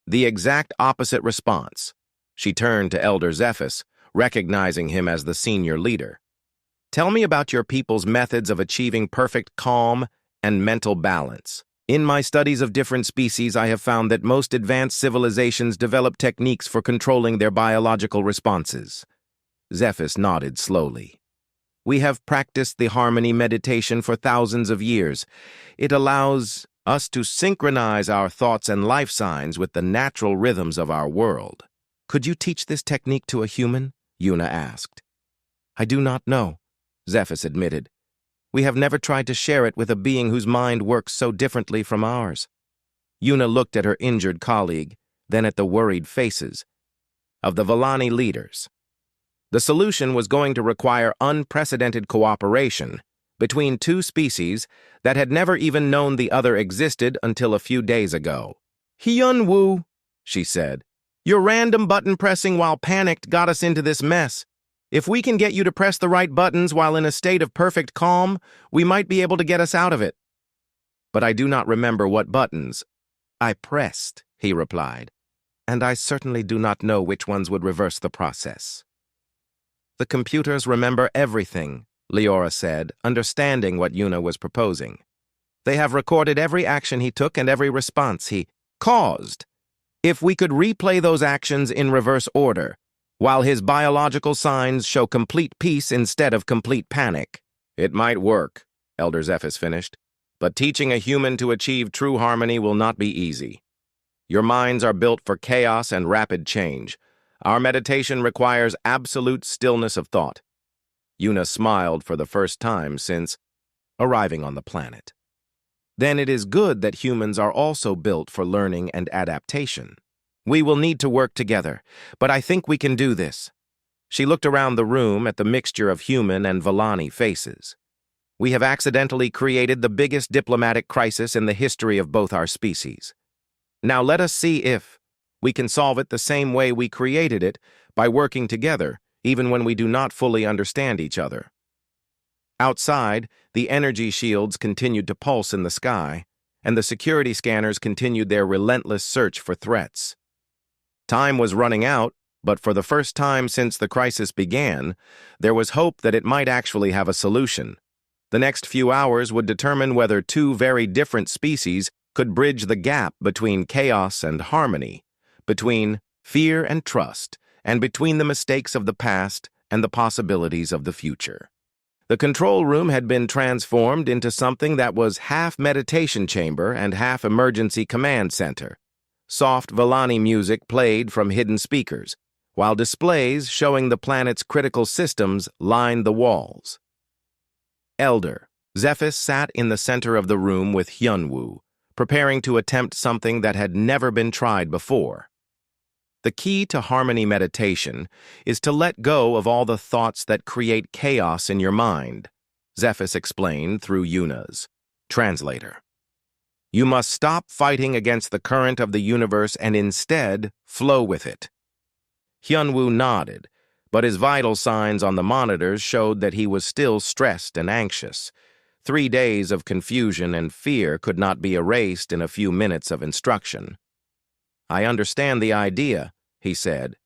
the exact opposite response." She turned to Elder Zephys, recognizing him as the senior leader. "Tell me about your people's methods of achieving perfect calm and mental balance. In my studies of different species, I have found that most advanced civilizations develop techniques for controlling their biological responses." Zephys nodded slowly. "We have practiced the harmony meditation for thousands of years. It allows us to synchronize our thoughts and life signs with the natural rhythms of our world." "Could you teach this technique to a human?" Yuna asked. "I do not know," Zephys admitted. "We have never tried to share it with a being whose mind works so differently from ours." Yuna looked at her injured colleague, then at the worried faces of the Villani leaders. The solution was going to require unprecedented cooperation between two species that had never even known the other existed until a few days ago. "Hyunwoo," she said, "your random button pressing while panicked got us into this mess. If we can get you to press the right buttons while in a state of perfect calm, we might be able to get us out of it." "But I do not remember what buttons I pressed," he replied, "and I certainly do not know which ones would reverse the process." "The computers remember everything," Leora said, understanding what Yuna was proposing. "They have recorded every action he took and every response he caused. If we could replay those actions in reverse order, while his biological signs show complete peace instead of complete panic." "It might work," Elder Zephys finished, "but teaching a human to achieve true harmony will not be easy. Your minds are built for chaos and rapid change. Our meditation requires absolute stillness of thought." Yuna smiled for the first time since arriving on the planet. "Then it is good that humans are also built for learning and adaptation. We will need to work together, but I think we can do this." She looked around the room at the mixture of human and Villani faces. "We have accidentally created the biggest diplomatic crisis in the history of both our species. Now let us see if we can solve it the same way we created it, by working together, even when we do not fully understand each other." Outside, the energy shields continued to pulse in the sky, and the security scanners continued their relentless search for threats. Time was running out, but for the first time since the crisis began, there was hope that it might actually have a solution. The next few hours would determine whether two very different species could bridge the gap between chaos and harmony, between fear and trust, and between the mistakes of the past and the possibilities of the future. The control room had been transformed into something that was half meditation chamber and half emergency command center. Soft Villani music played from hidden speakers, while displays showing the planet's critical systems lined the walls. Elder Zephys sat in the center of the room with Hyunwoo, preparing to attempt something that had never been tried before. The key to harmony meditation is to let go of all the thoughts that create chaos in your mind, Zephys explained through Yuna's translator. You must stop fighting against the current of the universe and instead flow with it. Hyunwoo nodded, but his vital signs on the monitors showed that he was still stressed and anxious. 3 days of confusion and fear could not be erased in a few minutes of instruction. I understand the idea, he said,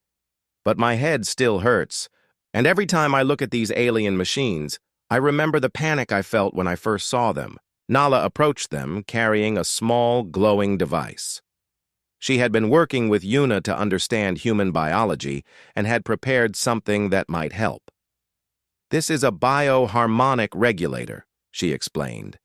but my head still hurts, and every time I look at these alien machines, I remember the panic I felt when I first saw them. Nala approached them, carrying a small, glowing device. She had been working with Yuna to understand human biology and had prepared something that might help. This is a bioharmonic regulator, she explained.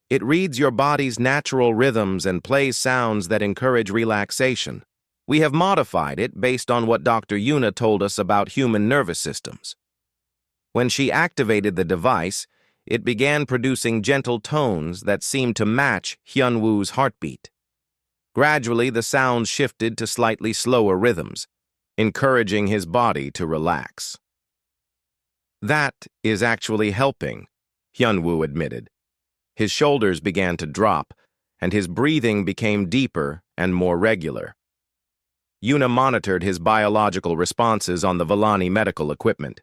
It reads your body's natural rhythms and plays sounds that encourage relaxation. We have modified it based on what Dr. Yuna told us about human nervous systems. When she activated the device, it began producing gentle tones that seemed to match Hyunwoo's heartbeat. Gradually, the sounds shifted to slightly slower rhythms, encouraging his body to relax. That is actually helping, Hyunwoo admitted. His shoulders began to drop, and his breathing became deeper and more regular. Yuna monitored his biological responses on the Villani medical equipment.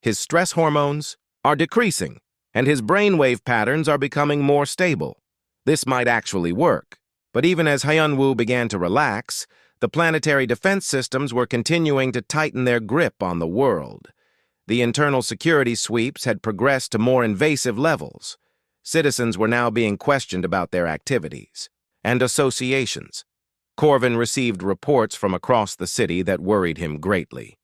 His stress hormones are decreasing, and his brainwave patterns are becoming more stable. This might actually work. But even as Hyunwoo began to relax, the planetary defense systems were continuing to tighten their grip on the world. The internal security sweeps had progressed to more invasive levels. Citizens were now being questioned about their activities and associations. Corvin received reports from across the city that worried him greatly.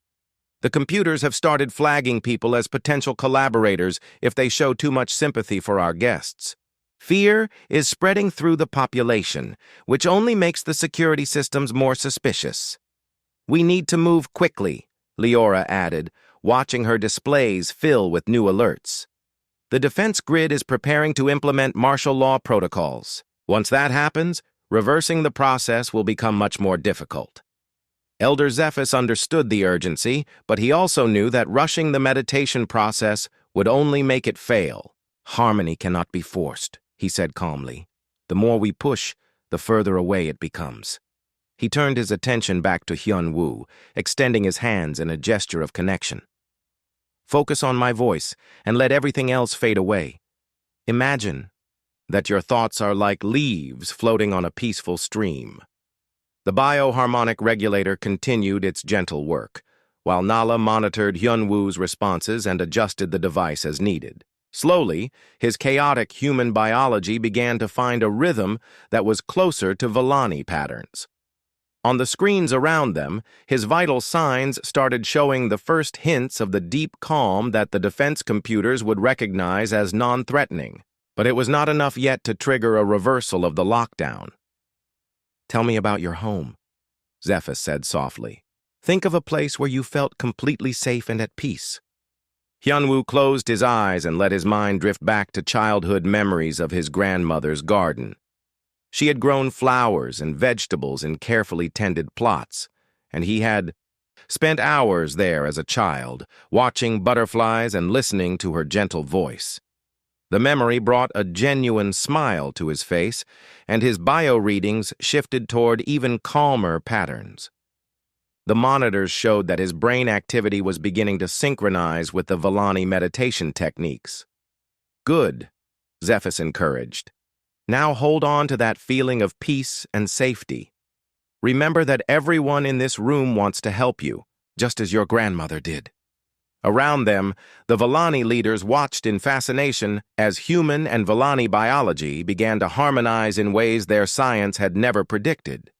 The computers have started flagging people as potential collaborators if they show too much sympathy for our guests. Fear is spreading through the population, which only makes the security systems more suspicious. We need to move quickly, Leora added, watching her displays fill with new alerts. The defense grid is preparing to implement martial law protocols. Once that happens, reversing the process will become much more difficult. Elder Zephys understood the urgency, but he also knew that rushing the meditation process would only make it fail. Harmony cannot be forced, he said calmly. The more we push, the further away it becomes. He turned his attention back to Hyunwoo, extending his hands in a gesture of connection. Focus on my voice and let everything else fade away. Imagine that your thoughts are like leaves floating on a peaceful stream. The bioharmonic regulator continued its gentle work, while Nala monitored Hyunwoo's responses and adjusted the device as needed. Slowly, his chaotic human biology began to find a rhythm that was closer to Villani patterns. On the screens around them, his vital signs started showing the first hints of the deep calm that the defense computers would recognize as non-threatening. But it was not enough yet to trigger a reversal of the lockdown. Tell me about your home, Zephys said softly. Think of a place where you felt completely safe and at peace. Hyunwoo closed his eyes and let his mind drift back to childhood memories of his grandmother's garden. She had grown flowers and vegetables in carefully tended plots, and he had spent hours there as a child, watching butterflies and listening to her gentle voice. The memory brought a genuine smile to his face, and his bio-readings shifted toward even calmer patterns. The monitors showed that his brain activity was beginning to synchronize with the Villani meditation techniques. Good, Zephys encouraged. Now hold on to that feeling of peace and safety. Remember that everyone in this room wants to help you, just as your grandmother did. Around them, the Villani leaders watched in fascination as human and Villani biology began to harmonize in ways their science had never predicted.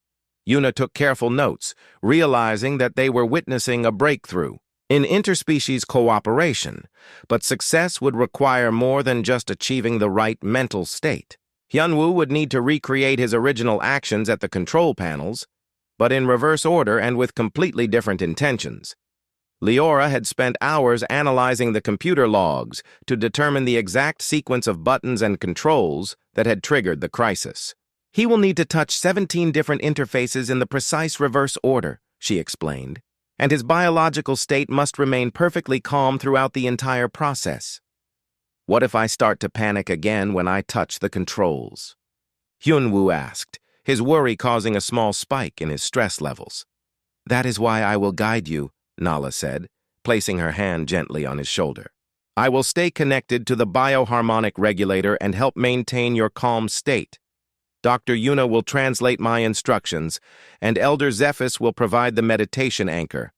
Yuna took careful notes, realizing that they were witnessing a breakthrough in interspecies cooperation, but success would require more than just achieving the right mental state. Hyunwoo would need to recreate his original actions at the control panels, but in reverse order and with completely different intentions. Leora had spent hours analyzing the computer logs to determine the exact sequence of buttons and controls that had triggered the crisis. He will need to touch 17 different interfaces in the precise reverse order, she explained, and his biological state must remain perfectly calm throughout the entire process. What if I start to panic again when I touch the controls? Hyunwoo asked, his worry causing a small spike in his stress levels. That is why I will guide you, Nala said, placing her hand gently on his shoulder. I will stay connected to the bioharmonic regulator and help maintain your calm state. Dr. Yuna will translate my instructions, and Elder Zephys will provide the meditation anchor.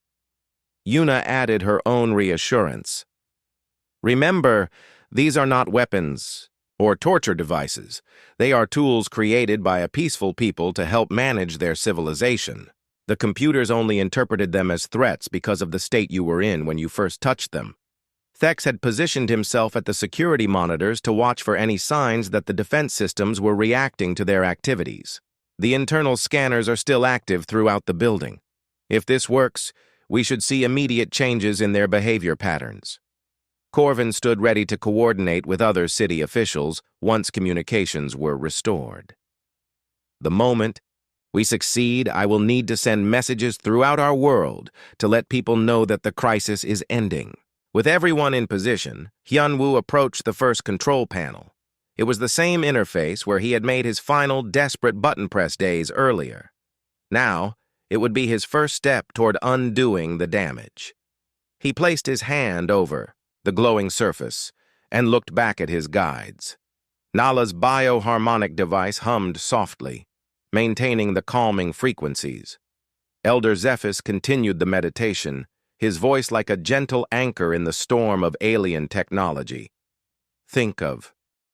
Yuna added her own reassurance. Remember, these are not weapons or torture devices. They are tools created by a peaceful people to help manage their civilization. The computers only interpreted them as threats because of the state you were in when you first touched them. Thex had positioned himself at the security monitors to watch for any signs that the defense systems were reacting to their activities. The internal scanners are still active throughout the building. If this works, we should see immediate changes in their behavior patterns. Corvin stood ready to coordinate with other city officials once communications were restored. The moment we succeed, I will need to send messages throughout our world to let people know that the crisis is ending. With everyone in position, Hyunwoo approached the first control panel. It was the same interface where he had made his final desperate button press days earlier. Now, it would be his first step toward undoing the damage. He placed his hand over the glowing surface and looked back at his guides. Nala's bioharmonic device hummed softly, maintaining the calming frequencies. Elder Zephys continued the meditation, his voice like a gentle anchor in the storm of alien technology. Think of